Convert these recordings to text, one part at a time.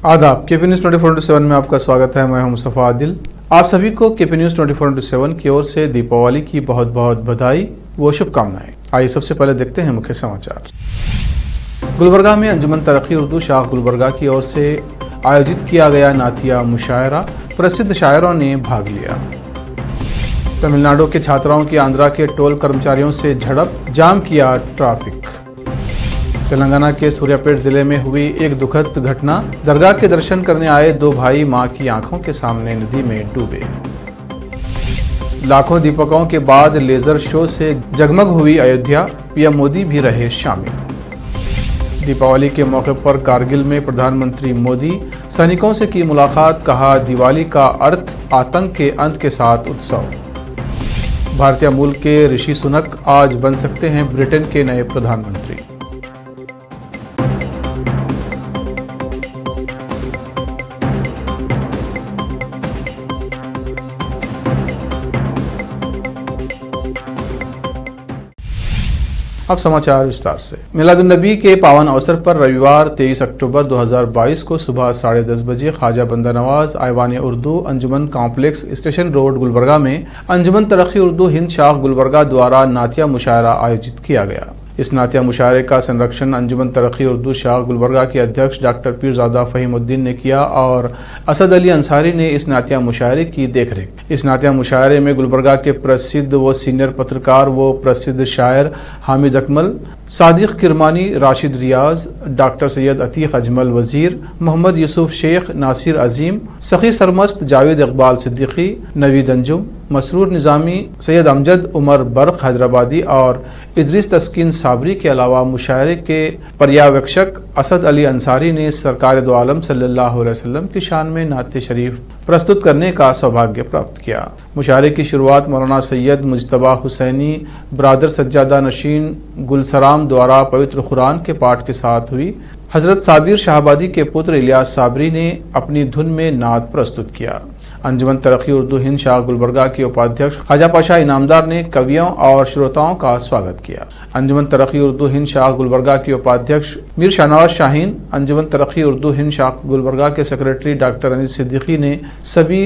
आदाब। KP news 24/7 में आपका स्वागत है। मैं हूं मुस्तफ़ा आदिल। आप सभी को केपी न्यूज़ 24/7 की ओर से दीपावली की बहुत बहुत बधाई व शुभकामनाएं। आइए सबसे पहले देखते हैं मुख्य समाचार। गुलबर्गा में अंजुमन तरक्की उर्दू शाख गुलबर्गा की ओर से आयोजित किया गया नातिया मुशायरा, प्रसिद्ध शायरों ने भाग लिया। तमिलनाडु के छात्राओं की आंध्रा के टोल कर्मचारियों से झड़प, जाम किया ट्रैफिक। तेलंगाना के सूर्यापेट जिले में हुई एक दुखद घटना, दरगाह के दर्शन करने आए दो भाई मां की आंखों के सामने नदी में डूबे। लाखों दीपकों के बाद लेजर शो से जगमग हुई अयोध्या, पीएम मोदी भी रहे शामिल। दीपावली के मौके पर कारगिल में प्रधानमंत्री मोदी सैनिकों से की मुलाकात, कहा दिवाली का अर्थ आतंक के अंत के साथ उत्सव। भारतीय मूल के ऋषि सुनक आज बन सकते हैं ब्रिटेन के नए प्रधानमंत्री। अब समाचार विस्तार से। मिलादुन्नबी के पावन अवसर पर रविवार 23 अक्टूबर 2022 को सुबह 10:30 बजे ख्वाजा बंदा नवाज आईवान उर्दू अंजुमन कॉम्प्लेक्स स्टेशन रोड गुलबर्गा में अंजुमन तरक्की उर्दू हिंद शाख गुलबर्गा द्वारा नातिया मुशायरा आयोजित किया गया। इस नातिया मुशायरे का संरक्षण अंजुमन तरक्की उर्दू शाख गुलबर्गा के अध्यक्ष डॉक्टर पीरजादा फहीमुद्दीन ने किया और असद अली अंसारी ने इस नातिया मुशायरे की देखरेख। इस नातिया मुशायरे में गुलबर्गा के प्रसिद्ध व सीनियर पत्रकार व प्रसिद्ध शायर हामिद अकमल, सादिक किरमानी, राशिद रियाज, डॉक्टर सैयद अतीक अजमल वजीर, मोहम्मद यूसुफ शेख, नासिर अजीम, सखी सरमस्त, जावेद इकबाल सिद्दीकी, नवीद अंजुम, मसरूर निज़ामी, सैयद अमजद उमर बर्क हैदराबादी और इदरीस तस्कीन साबरी के अलावा मुशायरे के पर्यवेक्षक असद अली अंसारी ने सरकार दो आलम सल्लल्लाहु अलैहि वसल्लम की शान में नाते शरीफ प्रस्तुत करने का सौभाग्य प्राप्त किया। मुशायरे की शुरुआत मौलाना सैयद मुजतबा हुसैनी ब्रादर सज्जादा नशीन गुलसराम द्वारा पवित्र कुरान के पाठ के साथ हुई। हजरत साबिर शाहबादी के पुत्र इलियास साबरी ने अपनी धुन में नात प्रस्तुत किया। अंजुमन तरक्की उर्दू हिंद शाख गुलबर्गा के उपाध्यक्ष ख्वाजा पाशा इनामदार ने कवियों और श्रोताओं का स्वागत किया। अंजुमन तरक्की उर्दू हिंद शाख गुलबर्गा के उपाध्यक्ष मीर शाहनवाज शाहीन, अंजुमन तरक्की उर्दू हिंद शाख गुलबर्गा के सेक्रेटरी डॉक्टर अनिस सिद्दीकी ने सभी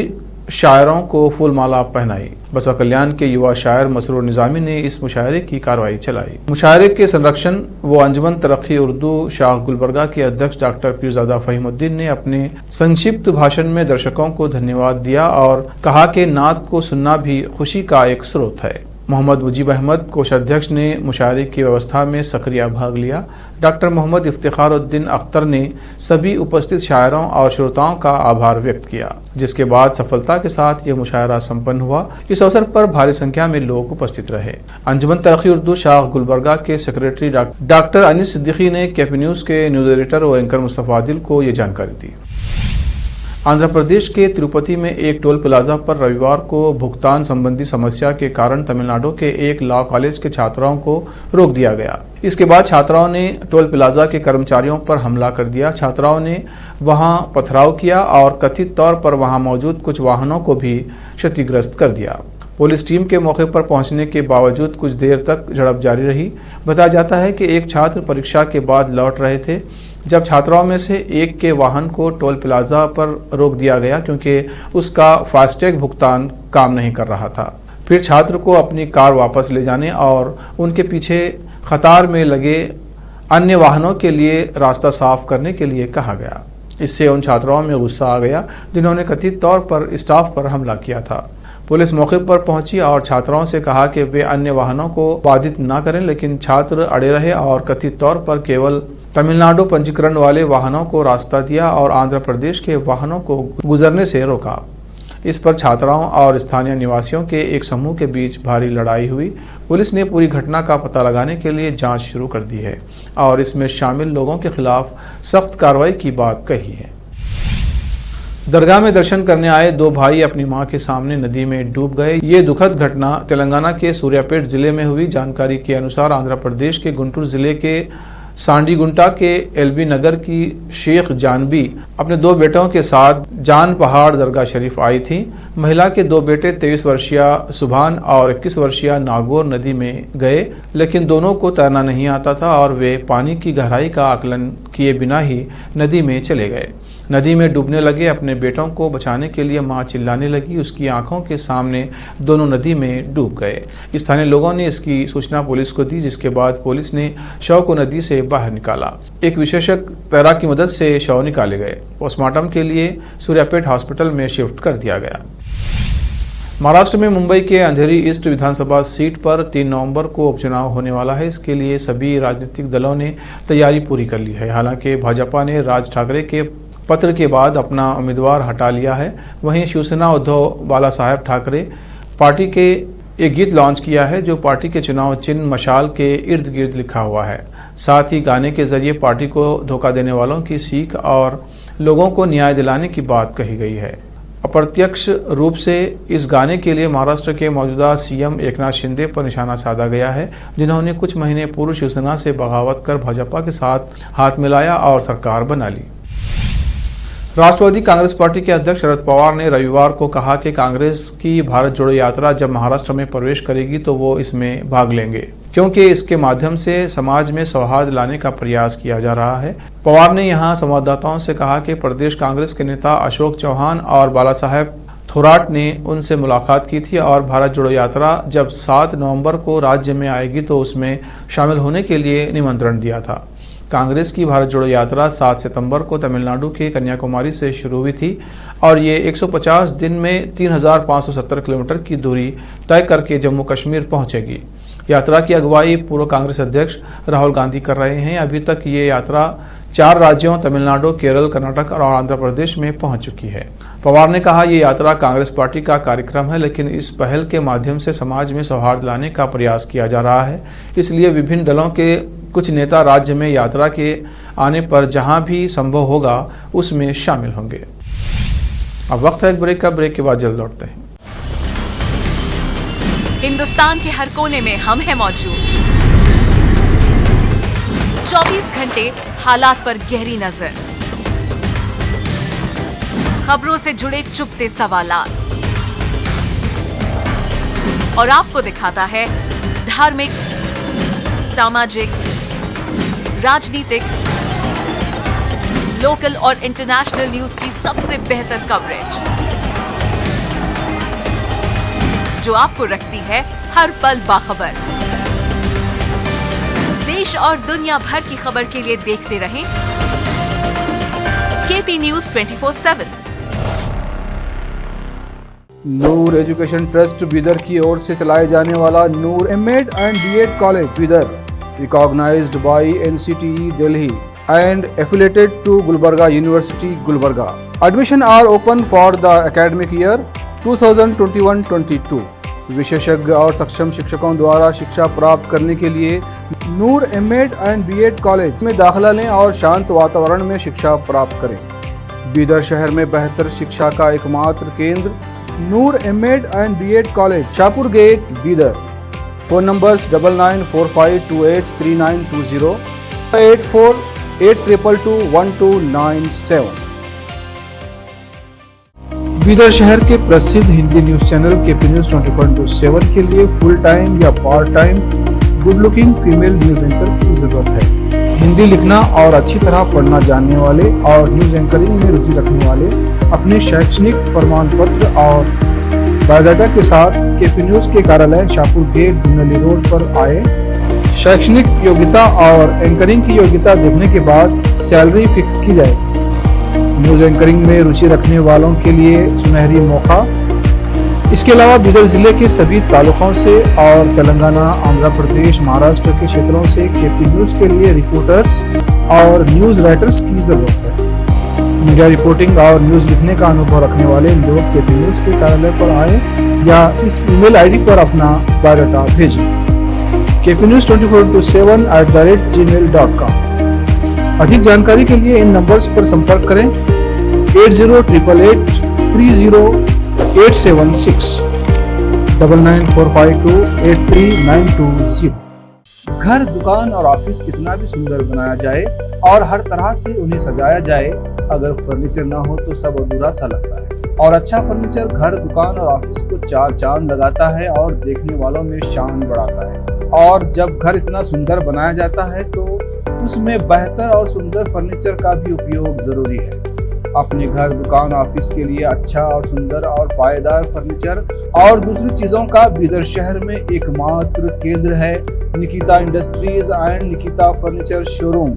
शायरों को फूलमाला पहनाई। बसवा कल्याण के युवा शायर मसरूर निज़ामी ने इस मुशायरे की कार्रवाई चलाई। मुशायरे के संरक्षण व अंजुमन तरक्की उर्दू शाख गुलबर्गा के अध्यक्ष डॉक्टर पीरजादा फहीमुद्दीन ने अपने संक्षिप्त भाषण में दर्शकों को धन्यवाद दिया और कहा कि नात को सुनना भी खुशी का एक स्रोत है। मोहम्मद मुजीब अहमद कोषाध्यक्ष ने मुशायरे की व्यवस्था में सक्रिय भाग लिया। डॉक्टर मोहम्मद इफ्तिखारुद्दीन अख्तर ने सभी उपस्थित शायरों और श्रोताओं का आभार व्यक्त किया, जिसके बाद सफलता के साथ यह मुशायरा संपन्न हुआ। इस अवसर पर भारी संख्या में लोग उपस्थित रहे। अंजुमन तरक्की उर्दू शाख गुलबर्गा के सेक्रेटरी डॉक्टर अनिस सिद्दीकी ने केपी न्यूज़ के न्यूज़ एडिटर व एंकर मुस्तफ़ा आदिल को ये जानकारी दी। आंध्र प्रदेश के तिरुपति में एक टोल प्लाजा पर रविवार को भुगतान संबंधी समस्या के कारण तमिलनाडु के एक लॉ कॉलेज के छात्राओं को रोक दिया गया। इसके बाद छात्राओं ने टोल प्लाजा के कर्मचारियों पर हमला कर दिया। छात्राओं ने वहां पथराव किया और कथित तौर पर वहां मौजूद कुछ वाहनों को भी क्षतिग्रस्त कर दिया। पुलिस टीम के मौके पर पहुंचने के बावजूद कुछ देर तक झड़प जारी रही। बताया जाता है कि एक छात्र परीक्षा के बाद लौट रहे थे जब छात्राओं में से एक के वाहन को टोल प्लाजा पर रोक दिया गया क्योंकि उसका फास्टैग भुगतान काम नहीं कर रहा था। फिर छात्र को अपनी कार वापस ले जाने और उनके पीछे कतार में लगे अन्य वाहनों के लिए रास्ता साफ करने के लिए कहा गया। इससे उन छात्राओं में गुस्सा आ गया जिन्होंने कथित तौर पर स्टाफ पर हमला किया था। पुलिस मौके पर पहुंची और छात्राओं से कहा कि वे अन्य वाहनों को बाधित न करें, लेकिन छात्र अड़े रहे और कथित तौर पर केवल तमिलनाडु पंजीकरण वाले वाहनों को रास्ता दिया और आंध्र प्रदेश के वाहनों को गुजरने से रोका। इस पर छात्राओं और स्थानीय निवासियों के एक समूह के बीच भारी लड़ाई हुई। पुलिस ने पूरी घटना का पता लगाने के लिए जांच शुरू कर दी है और इसमें शामिल लोगों के खिलाफ सख्त कार्रवाई की बात कही है। दरगाह में दर्शन करने आए दो भाई अपनी मां के सामने नदी में डूब गए। ये दुखद घटना तेलंगाना के सूर्यापेट जिले में हुई। जानकारी के अनुसार आंध्र प्रदेश के गुंटूर जिले के सांडीगुंटा के एलबी नगर की शेख जानबी अपने दो बेटों के साथ जान पहाड़ दरगाह शरीफ आई थी। महिला के दो बेटे 23 वर्षीय सुभान और 21 वर्षीय नागौर नदी में गए, लेकिन दोनों को तैरना नहीं आता था और वे पानी की गहराई का आकलन किए बिना ही नदी में चले गए। नदी में डूबने लगे अपने बेटों को बचाने के लिए मां चिल्लाने लगी। उसकी आंखों के सामने दोनों नदी में डूब गए। स्थानीय लोगों ने इसकी सूचना पुलिस को दी, जिसके बाद पुलिस ने शव को नदी से बाहर निकाला। एक विशेषज्ञ तैराक की मदद से शव निकाले गए। पोस्टमार्टम के लिए सूर्यापेट हॉस्पिटल में शिफ्ट कर दिया गया। महाराष्ट्र में मुंबई के अंधेरी ईस्ट विधानसभा सीट पर 3 नवंबर को उपचुनाव होने वाला है। इसके लिए सभी राजनीतिक दलों ने तैयारी पूरी कर ली है। हालांकि भाजपा ने राज ठाकरे के पत्र के बाद अपना उम्मीदवार हटा लिया है। वहीं शिवसेना उद्धव बालासाहेब ठाकरे पार्टी के एक गीत लॉन्च किया है, जो पार्टी के चुनाव चिन्ह मशाल के इर्द गिर्द लिखा हुआ है। साथ ही गाने के जरिए पार्टी को धोखा देने वालों की सीख और लोगों को न्याय दिलाने की बात कही गई है। अप्रत्यक्ष रूप से इस गाने के लिए महाराष्ट्र के मौजूदा सीएम एकनाथ शिंदे पर निशाना साधा गया है, जिन्होंने कुछ महीने पूर्व शिवसेना से बगावत कर भाजपा के साथ हाथ मिलाया और सरकार बना ली। राष्ट्रवादी कांग्रेस पार्टी के अध्यक्ष शरद पवार ने रविवार को कहा कि कांग्रेस की भारत जोड़ो यात्रा जब महाराष्ट्र में प्रवेश करेगी तो वो इसमें भाग लेंगे, क्योंकि इसके माध्यम से समाज में सौहार्द लाने का प्रयास किया जा रहा है। पवार ने यहां संवाददाताओं से कहा कि प्रदेश कांग्रेस के नेता अशोक चौहान और बालासाहेब थोराट ने उनसे मुलाकात की थी और भारत जोड़ो यात्रा जब 7 नवंबर को राज्य में आएगी तो उसमें शामिल होने के लिए निमंत्रण दिया था। कांग्रेस की भारत जोड़ो यात्रा 7 सितंबर को तमिलनाडु के कन्याकुमारी से शुरू हुई थी और ये 150 दिन में 3570 किलोमीटर की दूरी तय करके जम्मू कश्मीर पहुंचेगी। यात्रा की अगुवाई पूर्व कांग्रेस अध्यक्ष राहुल गांधी कर रहे हैं। अभी तक ये यात्रा 4 राज्यों तमिलनाडु, केरल, कर्नाटक और आंध्र प्रदेश में पहुंच चुकी है। पवार ने कहा, ये यात्रा कांग्रेस पार्टी का कार्यक्रम है, लेकिन इस पहल के माध्यम से समाज में सौहार्द लाने का प्रयास किया जा रहा है। इसलिए विभिन्न दलों के कुछ नेता राज्य में यात्रा के आने पर जहां भी संभव होगा उसमें शामिल होंगे। अब वक्त है एक ब्रेक का। ब्रेक के बाद जल्द लौटते हैं। हिंदुस्तान के हर कोने में हम हैं मौजूद। 24 घंटे हालात पर गहरी नजर, खबरों से जुड़े चुपते सवालात और आपको दिखाता है धार्मिक, सामाजिक, राजनीतिक, लोकल और इंटरनेशनल न्यूज की सबसे बेहतर कवरेज, जो आपको रखती है हर पल बाखबर। देश और दुनिया भर की खबर के लिए देखते रहें KP news 24/7। Noor education trust Bidar की ओर से चलाए जाने वाला Noor MEd and BEd college Bidar, recognized by NCTE Delhi and affiliated to Gulbarga University, Gulbarga. Admission are open for the academic year 2021-22. विशेषज्ञ और सक्षम शिक्षकों द्वारा शिक्षा प्राप्त करने के लिए नूर एमएड एंड बीएड कॉलेज में दाखिला लें और शांत वातावरण में शिक्षा प्राप्त करें। बीदर शहर में बेहतर शिक्षा का एकमात्र केंद्र Noor MEd and BEd college, Shahpur gate, Bidar. Phone numbers 9945283920, 8482221297। Bidar शहर के प्रसिद्ध Hindi news channel KP news 24/7 के लिए फुल टाइम या part time good looking female news anchor की जरूरत है। हिंदी लिखना और अच्छी तरह पढ़ना जानने वाले और न्यूज एंकरिंग में रुचि रखने वाले अपने शैक्षणिक प्रमाण पत्र और बायोडाटा के साथ केपी न्यूज के कार्यालय शाहपुर गेट, दुनली रोड पर आए। शैक्षणिक योग्यता और एंकरिंग की योग्यता देखने के बाद सैलरी फिक्स की जाए। न्यूज एंकरिंग में रुचि रखने वालों के लिए सुनहरी मौका। इसके अलावा बीदर जिले के सभी तालुकों से और तेलंगाना, आंध्र प्रदेश, महाराष्ट्र के क्षेत्रों से केपी न्यूज के लिए रिपोर्टर्स और न्यूज राइटर्स की जरूरत है। मीडिया रिपोर्टिंग और न्यूज लिखने का अनुभव रखने वाले लोग केपी न्यूज के कार्यालय पर आए या इस ईमेल आईडी पर अपना बायोडाटा भेजें, kp-news24/7@gmail.com। अधिक जानकारी के लिए इन नंबर्स पर संपर्क करें 8088300876 9945283920। घर, दुकान और ऑफिस कितना भी सुंदर बनाया जाए और हर तरह से उन्हें सजाया जाए, अगर फर्नीचर ना हो तो सब अधूरा सा लगता है। और अच्छा फर्नीचर घर, दुकान और ऑफिस को 4 चांद लगाता है और देखने वालों में शान बढ़ाता है। और जब घर इतना सुंदर बनाया जाता है तो उसमें बेहतर और सुंदर फर्नीचर का भी उपयोग जरूरी है। अपने घर, दुकान, ऑफिस के लिए अच्छा और सुंदर और पायदार फर्नीचर और दूसरी चीजों का बीदर शहर में एकमात्र केंद्र है Nikita industries and Nikita furniture showroom,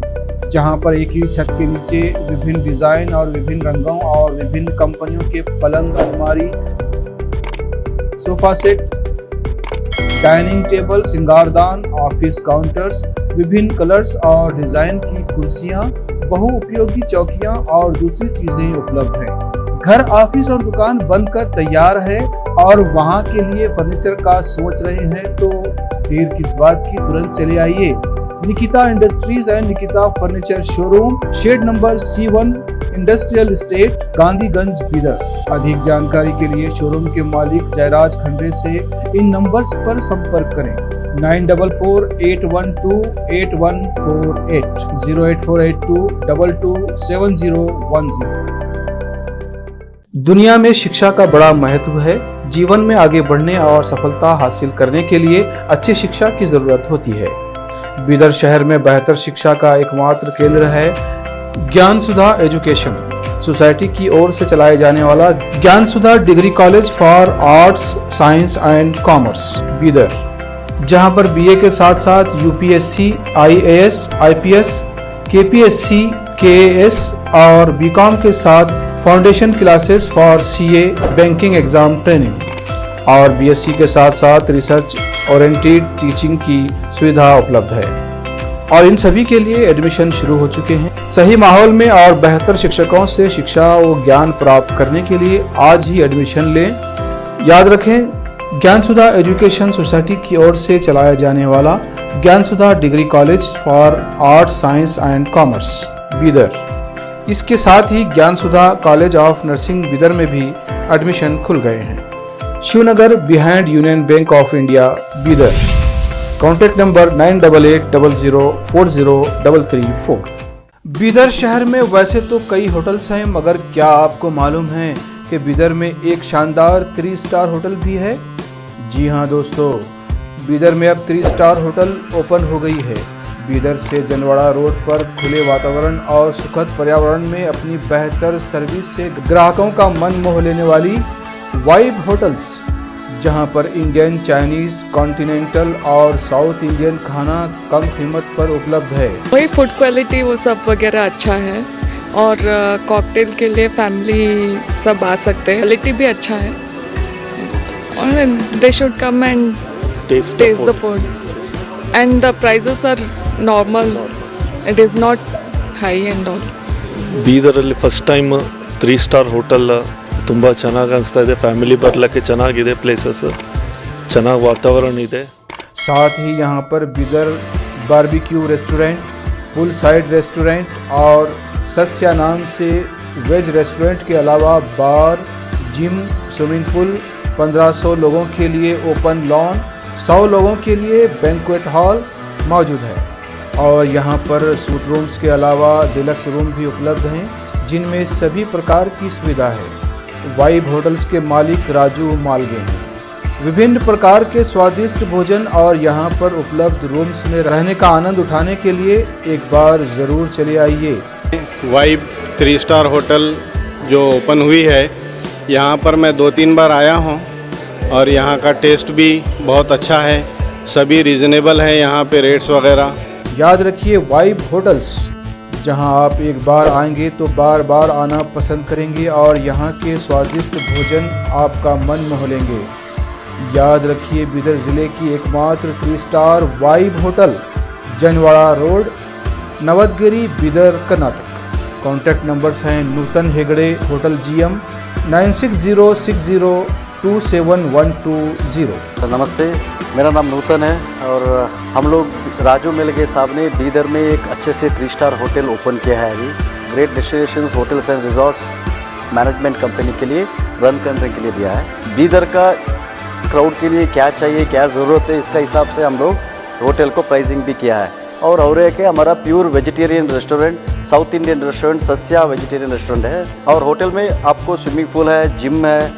जहां पर एक ही छत के नीचे विभिन्न डिजाइन और विभिन्न रंगों और विभिन्न कंपनियों के पलंग, अलमारी, सोफा सेट, डाइनिंग टेबल, सिंगारदान, ऑफिस काउंटर्स, विभिन्न कलर्स और डिजाइन की कुर्सियां, बहुउपयोगी चौकियां और दूसरी चीजें उपलब्ध हैं। घर, ऑफिस और दुकान बनकर तैयार है और वहां के लिए फर्नीचर का सोच रहे हैं तो देर किस बात की, तुरंत चले आइए। Nikita industries and Nikita furniture showroom, shed number C1, industrial estate, Gandhiganj, Bidar. अधिक जानकारी के लिए शोरूम के मालिक जयराज खंडे से इन नंबर्स पर संपर्क करें 9448128148 08482227010। दुनिया में शिक्षा का बड़ा महत्व है। जीवन में आगे बढ़ने और सफलता हासिल करने के लिए अच्छी शिक्षा की जरूरत होती है। बीदर शहर में बेहतर शिक्षा का एकमात्र केंद्र है ज्ञान सुधा एजुकेशन सोसाइटी की ओर से चलाए जाने वाला Gyan Sudha degree college for arts, science and commerce Bidar, जहां पर बीए के साथ साथ UPSC, IAS, IPS, KPSC, KAS और बीकॉम के साथ foundation classes for CA, banking exam training और बीएससी के साथ साथ रिसर्च ओरिएंटेड टीचिंग की सुविधा उपलब्ध है और इन सभी के लिए एडमिशन शुरू हो चुके हैं। सही माहौल में और बेहतर शिक्षकों से शिक्षा व ज्ञान प्राप्त करने के लिए आज ही एडमिशन लें। याद रखें, ज्ञान सुधा एजुकेशन सोसाइटी की ओर से चलाया जाने वाला Gyan Sudha degree college for arts, science and commerce Bidar, इसके साथ ही Gyan Sudha college of nursing Bidar में भी एडमिशन खुल गए हैं। Shivnagar behind Union Bank of India Bidar. Contact number 988800403334। Bidar शहर में वैसे तो कई होटल्स हैं, मगर क्या आपको मालूम है कि बीदर में एक शानदार 3 स्टार होटल भी है? जी हाँ दोस्तों, बीदर में अब 3 स्टार होटल ओपन हो गई है। बीदर से जनवाड़ा रोड पर खुले वातावरण और सुखद पर्यावरण में अपनी बेहतर सर्विस से ग्राहकों का मन मोह लेने वाली वाइब होटल्स, जहां पर इंडियन, चाइनीज, कॉन्टिनेंटल और साउथ इंडियन खाना कम कीमत पर उपलब्ध है। वही फूड क्वालिटी वो सब वगैरह अच्छा है और कॉकटेल के लिए फैमिली सब आ सकते हैं। क्वालिटी भी अच्छा है और they should come and taste the food and the prices are normal, it is not high and all. ಬೀದರಲ್ಲಿ ಫಸ್ಟ್ ಟೈಮ್ 3 ಸ್ಟಾರ್ ಹೋಟೆಲ್ ತುಂಬ ಚೆನ್ನಾಗಿ ಅನಿಸ್ತಾ ಇದೆ. ಫ್ಯಾಮಿಲಿ ಬರಲಿಕ್ಕೆ ಚೆನ್ನಾಗಿದೆ, ಪ್ಲೇಸಸ್ ಚೆನ್ನಾಗಿ ವಾತಾವರಣ ಇದೆ. साथ ही यहाँ पर बीदर बारबेक्यू रेस्टोरेंट, पुल साइड रेस्टोरेंट और सस्या नाम से वेज रेस्टोरेंट के अलावा बार, जिम, स्विमिंग पूल, 1500 लोगों के लिए ओपन लॉन, 100 लोगों के लिए बैंक्वेट हॉल मौजूद है और यहाँ पर सूट रूम्स के अलावा डिलक्स रूम भी उपलब्ध हैं, जिनमें सभी प्रकार की सुविधा है। वाइब होटल्स के मालिक राजू मालगे हैं। विभिन्न प्रकार के स्वादिष्ट भोजन और यहाँ पर उपलब्ध रूम्स में रहने का आनंद उठाने के लिए एक बार ज़रूर चले आइए। वाइब 3 स्टार होटल जो ओपन हुई है, यहाँ पर मैं 2-3 बार आया हूँ और यहाँ का टेस्ट भी बहुत अच्छा है। सभी रीज़नेबल हैं यहाँ पे रेट्स वगैरह। याद रखिए, वाइब होटल्स, जहां आप एक बार आएंगे तो बार बार आना पसंद करेंगे और यहाँ के स्वादिष्ट भोजन आपका मन मोह लेंगे। याद रखिए, बीदर ज़िले की एकमात्र 3 star vibe hotel, Janwada road, Navadgiri, Bidar, Karnataka. Contact numbers हैं नूतन हेगड़े, होटल GM 9606027120। नमस्ते, मेरा नाम नूतन है और हम लोग राजू मिलगे साहब ने बीदर में एक अच्छे से 3 स्टार होटल ओपन किया है अभी। Great destinations hotels and resorts management company के लिए रन करने के लिए दिया है। बीदर का क्राउड के लिए क्या चाहिए, क्या ज़रूरत है, इसका हिसाब से हम लोग होटल को प्राइसिंग भी किया है। और एक है हमारा pure vegetarian restaurant, south Indian restaurant, Sasya vegetarian restaurant है। और होटल में आपको स्विमिंग पूल है, जिम है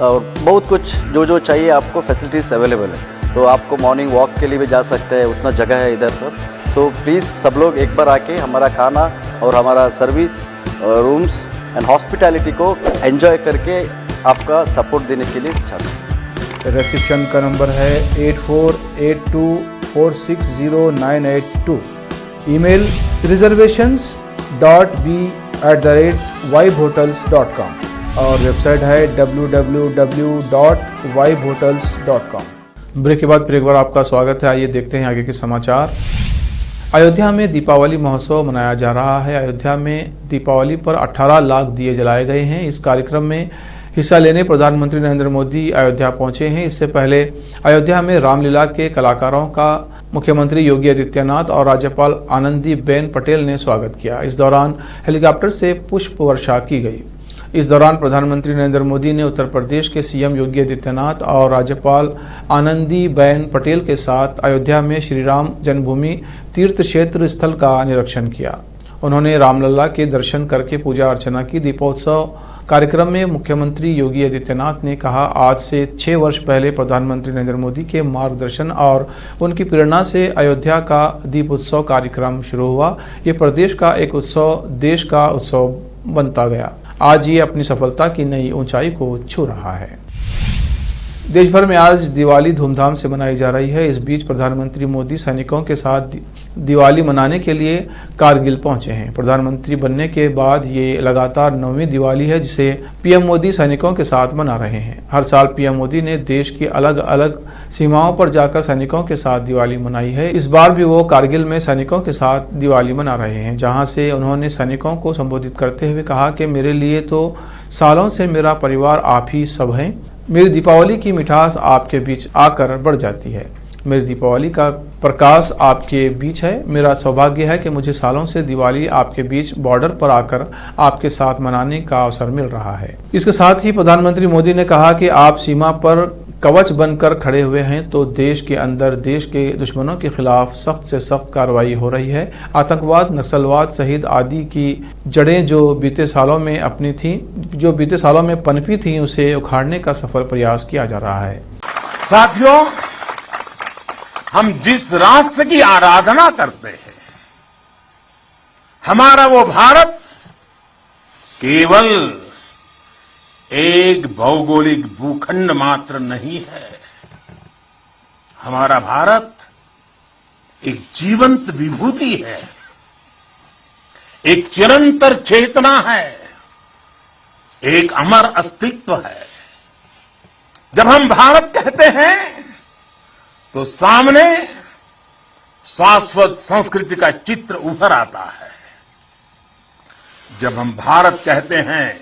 और बहुत कुछ जो चाहिए आपको फैसिलिटीज़ अवेलेबल है। तो आपको मॉर्निंग वॉक के लिए भी जा सकते हैं, उतना जगह है इधर सब। तो प्लीज़ सब लोग एक बार आके हमारा खाना और हमारा सर्विस, रूम्स एंड हॉस्पिटैलिटी को एंजॉय करके आपका सपोर्ट देने के लिए चाहता हूँ। रिसेप्शन का नंबर है 8482460982। ईमेल reservations.b@vibehotels.com और वेबसाइट है www.vibehotels.com। ब्रेक के बाद फिर एक बार आपका स्वागत है। आइए देखते हैं आगे के समाचार। अयोध्या में दीपावली महोत्सव मनाया जा रहा है। अयोध्या में दीपावली पर 18 लाख दिए जलाए गए हैं। इस कार्यक्रम में हिस्सा लेने प्रधानमंत्री नरेंद्र मोदी अयोध्या पहुंचे हैं। इससे पहले अयोध्या में रामलीला के कलाकारों का मुख्यमंत्री योगी आदित्यनाथ और राज्यपाल आनंदीबेन पटेल ने स्वागत किया। इस दौरान हेलीकॉप्टर से पुष्प वर्षा की गई। इस दौरान प्रधानमंत्री नरेंद्र मोदी ने उत्तर प्रदेश के सीएम योगी आदित्यनाथ और राज्यपाल आनंदीबेन पटेल के साथ अयोध्या में श्री राम जन्मभूमि तीर्थ क्षेत्र स्थल का निरीक्षण किया। उन्होंने रामलला के दर्शन करके पूजा अर्चना की। दीपोत्सव कार्यक्रम में मुख्यमंत्री योगी आदित्यनाथ ने कहा, आज से 6 वर्ष पहले प्रधानमंत्री नरेंद्र मोदी के मार्गदर्शन और उनकी प्रेरणा से अयोध्या का दीप उत्सव कार्यक्रम शुरू हुआ। ये प्रदेश का एक उत्सव, देश का उत्सव बनता गया। आज ये अपनी सफलता की नई ऊंचाई को छू रहा है। देश भर में आज दिवाली धूमधाम से मनाई जा रही है। इस बीच प्रधानमंत्री मोदी सैनिकों के साथ दिवाली मनाने के लिए कारगिल पहुंचे हैं। प्रधानमंत्री बनने के बाद ये लगातार 9वीं दिवाली है जिसे पीएम मोदी सैनिकों के साथ मना रहे हैं। हर साल पीएम मोदी ने देश की अलग अलग सीमाओं पर जाकर सैनिकों के साथ दिवाली मनाई है। इस बार भी वो कारगिल में सैनिकों के साथ दिवाली मना रहे हैं, जहां से उन्होंने सैनिकों को संबोधित करते हुए कहा कि मेरे लिए तो सालों से मेरा परिवार आप ही सब हैं। मेरी दीपावली की मिठास आपके बीच आकर बढ़ जाती है। मेरी दीपावली का प्रकाश आपके बीच है। मेरा सौभाग्य है कि मुझे सालों से दिवाली आपके बीच बॉर्डर पर आकर आपके साथ मनाने का अवसर मिल रहा है। इसके साथ ही प्रधानमंत्री मोदी ने कहा कि आप सीमा पर कवच बनकर खड़े हुए हैं तो देश के अंदर देश के दुश्मनों के खिलाफ सख्त से सख्त कार्रवाई हो रही है। आतंकवाद, नक्सलवाद सहित आदि की जड़ें जो बीते सालों में पनपी थी, उसे उखाड़ने का सफल प्रयास किया जा रहा है। साथियों, हम जिस राष्ट्र की आराधना करते हैं, हमारा वो भारत केवल एक भौगोलिक भूखंड मात्र नहीं है। हमारा भारत एक जीवंत विभूति है, एक चिरंतर चेतना है, एक अमर अस्तित्व है। जब हम भारत कहते हैं तो सामने शाश्वत संस्कृति का चित्र उभर आता है। जब हम भारत कहते हैं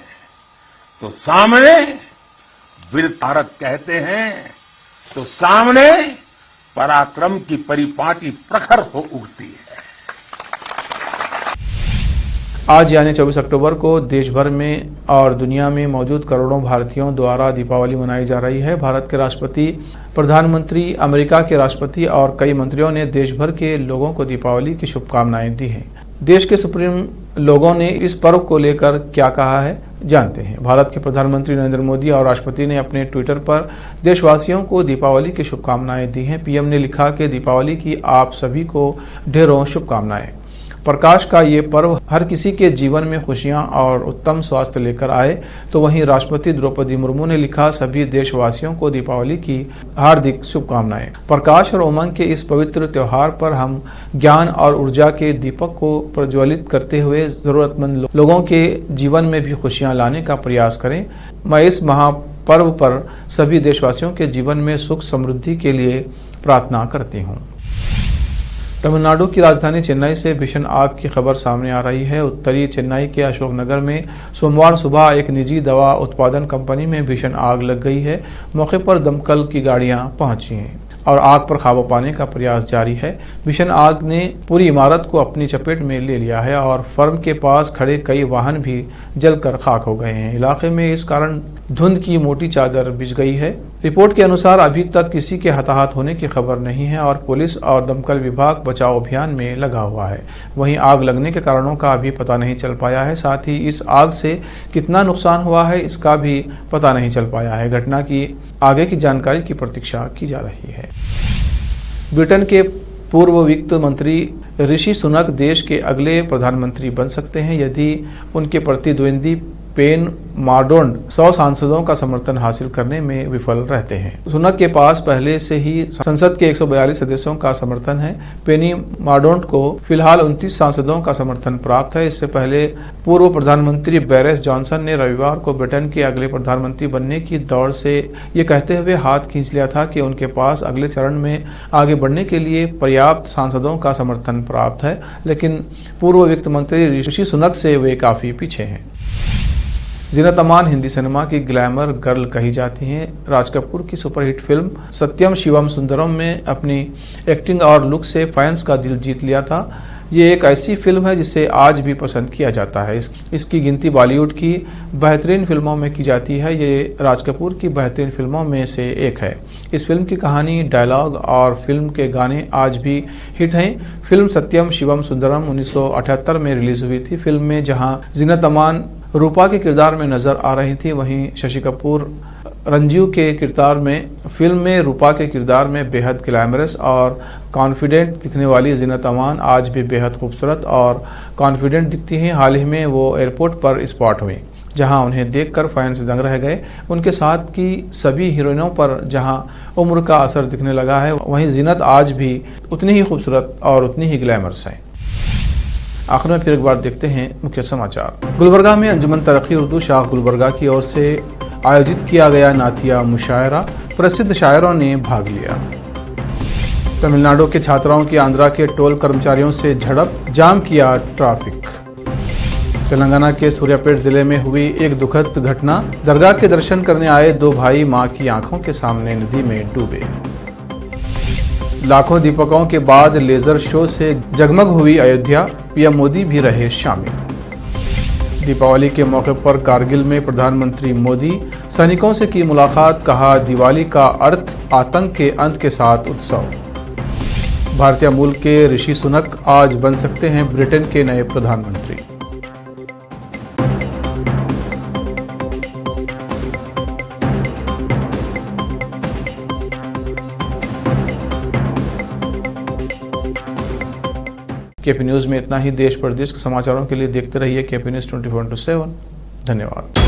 तो सामने वीर भारत कहते हैं तो सामने पराक्रम की परिपाटी प्रखर हो उठती है। आज यानी 24 अक्टूबर को देश भर में और दुनिया में मौजूद करोड़ों भारतीयों द्वारा दीपावली मनाई जा रही है। भारत के राष्ट्रपति, प्रधानमंत्री, अमेरिका के राष्ट्रपति और कई मंत्रियों ने देश भर के लोगों को दीपावली की शुभकामनाएं दी हैं। देश के सुप्रीम लोगों ने इस पर्व को लेकर क्या कहा है, जानते हैं। भारत के प्रधानमंत्री नरेंद्र मोदी और राष्ट्रपति ने अपने ट्विटर पर देशवासियों को दीपावली की शुभकामनाएं दी हैं। पीएम ने लिखा कि दीपावली की आप सभी को ढेरों शुभकामनाएं। प्रकाश का ये पर्व हर किसी के जीवन में खुशियां और उत्तम स्वास्थ्य लेकर आए। तो वहीं राष्ट्रपति द्रौपदी मुर्मू ने लिखा, सभी देशवासियों को दीपावली की हार्दिक शुभकामनाएं। प्रकाश और उमंग के इस पवित्र त्योहार पर हम ज्ञान और ऊर्जा के दीपक को प्रज्वलित करते हुए जरूरतमंद लोगों के जीवन में भी खुशियां लाने का प्रयास करें। मैं इस महापर्व पर सभी देशवासियों के जीवन में सुख समृद्धि के लिए प्रार्थना करती हूँ। तमिलनाडु की राजधानी चेन्नई से भीषण आग की खबर सामने आ रही है। उत्तरी चेन्नई के अशोकनगर में सोमवार सुबह एक निजी दवा उत्पादन कंपनी में भीषण आग लग गई है। मौके पर दमकल की गाड़ियां पहुंची हैं और आग पर काबू पाने का प्रयास जारी है। भीषण आग ने पूरी इमारत को अपनी चपेट में ले लिया है और फर्म के पास खड़े कई वाहन भी जलकर खाक हो गए हैं। इलाके में इस कारण धुंध की मोटी चादर बिछ गई है। रिपोर्ट के अनुसार अभी तक किसी के हताहत होने की खबर नहीं है और पुलिस और दमकल विभाग बचाव अभियान में लगा हुआ है। वहीं आग लगने के कारणों का अभी पता नहीं चल पाया है। साथ ही इस आग से कितना नुकसान हुआ है इसका भी पता नहीं चल पाया है। घटना की आगे की जानकारी की प्रतीक्षा की जा रही है। ब्रिटेन के पूर्व वित्त मंत्री ऋषि सुनक देश के अगले प्रधानमंत्री बन सकते हैं यदि उनके प्रतिद्वंदी पेन मार्डोन 100 सांसदों का समर्थन हासिल करने में विफल रहते हैं। सुनक के पास पहले से ही संसद के 142 सदस्यों का समर्थन है। पेनी मार्डोन को फिलहाल 29 सांसदों का समर्थन प्राप्त है। इससे पहले पूर्व प्रधानमंत्री बोरिस जॉनसन ने रविवार को ब्रिटेन के अगले प्रधानमंत्री बनने की दौड़ से ये कहते हुए हाथ खींच लिया था कि उनके पास अगले चरण में आगे बढ़ने के लिए पर्याप्त सांसदों का समर्थन प्राप्त है, लेकिन पूर्व वित्त मंत्री ऋषि सुनक से वे काफी पीछे हैं। जीनत अमान हिंदी सिनेमा की ग्लैमर गर्ल कही जाती हैं। राज कपूर की सुपरहिट फिल्म सत्यम शिवम सुंदरम में अपनी एक्टिंग और लुक से फैंस का दिल जीत लिया था। ये एक ऐसी फिल्म है जिसे आज भी पसंद किया जाता है। इसकी गिनती बॉलीवुड की बेहतरीन फिल्मों में की जाती है। ये राज कपूर की बेहतरीन फिल्मों में से एक है। इस फिल्म की कहानी, डायलॉग और फिल्म के गाने आज भी हिट हैं। फिल्म सत्यम शिवम सुंदरम 1978 में रिलीज हुई थी। फिल्म में जहां जीनत अमान रूपा के किरदार में नजर आ रही थी, वहीं शशि कपूर रंजीव के किरदार में फिल्म में रूपा के किरदार में बेहद ग्लैमरस और कॉन्फिडेंट दिखने वाली जीनत अमान आज भी बेहद खूबसूरत और कॉन्फिडेंट दिखती हैं। हाल ही में वो एयरपोर्ट पर स्पॉट हुई, जहां उन्हें देखकर फैंस दंग रह गए। उनके साथ की सभी हीरोइनों पर जहां उम्र का असर दिखने लगा है, वहीं जीनत आज भी उतनी ही खूबसूरत और उतनी ही ग्लैमरस है। आखिर में फिर एक बार देखते हैं मुख्य समाचार। गुलबर्गा में अंजुमन तरक्की उर्दू शाख गुलबर्गा की ओर से आयोजित किया गया नातिया मुशायरा, प्रसिद्ध शायरों ने भाग लिया। तमिलनाडु के छात्राओं की आंध्रा के टोल कर्मचारियों से झड़प, जाम किया ट्रैफिक। तेलंगाना के सूर्यापेट जिले में हुई एक दुखद घटना, दरगाह के दर्शन करने आए दो भाई मां की आंखों के सामने नदी में डूबे। लाखों दीपकों के बाद लेजर शो से जगमग हुई अयोध्या, पीएम मोदी भी रहे शामिल। दीपावली के मौके पर कारगिल में प्रधानमंत्री मोदी सैनिकों से की मुलाकात, कहा दिवाली का अर्थ आतंक के अंत के साथ उत्सव। भारतीय मूल के ऋषि सुनक आज बन सकते हैं ब्रिटेन के नए प्रधानमंत्री। केपी न्यूज़ में इतना ही। देश प्रदेश के समाचारों के लिए देखते रहिए केपी न्यूज़ 24/7। धन्यवाद।